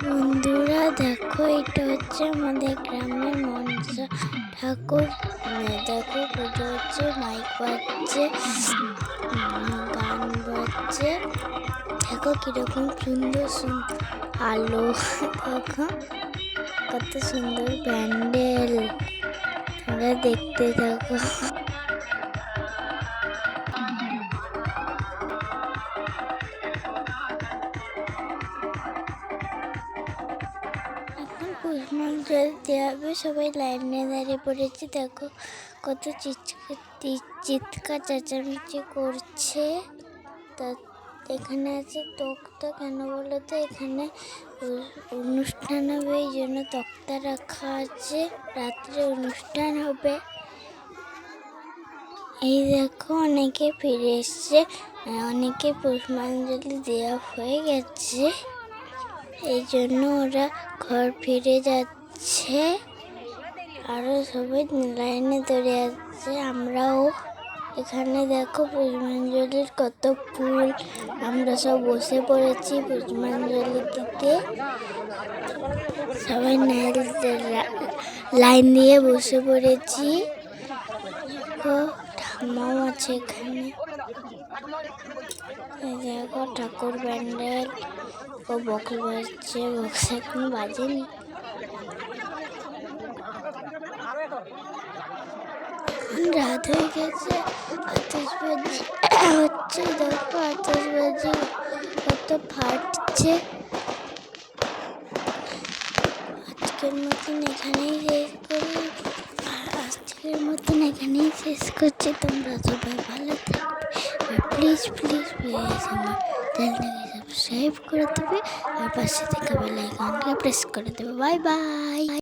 বন্ধুরা দেখো, এটা হচ্ছে আমাদের গ্রামের মনসা ঠাকুর। দেখো পুজো হচ্ছে, মাইক বাজছে, গান বাজছে। দেখো কিরকম সুন্দর আলো, দেখো কত সুন্দর প্যান্ডেল। তোমরা দেখতে থাকো। এখন পুষ্পাঞ্জলি দেওয়া হবে, সবাই লাইনে দাঁড়িয়ে পড়েছে। দেখো কত চিৎকার চেঁচামেচি করছে। তা এখানে আছে তক্তা, কেন বলো তো? এখানে অনুষ্ঠান হবে, এই জন্য তক্তা রাখা আছে। রাত্রে অনুষ্ঠান হবে। এই দেখো অনেকে ফিরে এসছে, অনেকে পুষ্পাঞ্জলি দেওয়া হয়ে গেছে, এই জন্য ওরা ঘর ফিরে যাচ্ছে। আরো সবাই লাইনে দাঁড়িয়ে আছে। আমরাও এখানে দেখো পুষ্পাঞ্জলির কত ফুল, আমরা সব বসে পড়েছি পুষ্পাঞ্জলি দিতে। সবাই লাইন দিয়ে বসে পড়েছি। ঠাম্মাও আছে এখানে। দেখো ঠাকুর প্যান্ডেল, ও বক্স বাজছে, বক্স এখন বাজেনি। রাত হয়ে গেছে, আতশবাজি হচ্ছে। দেখো আতশবাজি কত ফাটছে। আজকের মতন এখানেই শেষ করছি। তোমরা সবাই ভালো থাকবে, আর প্লিজ আমার চ্যানেলটাকে সাবস্ক্রাইব করে দেবে, আর পাশে থেকে বেল আইকনকে প্রেস করে দেবে। Bye bye.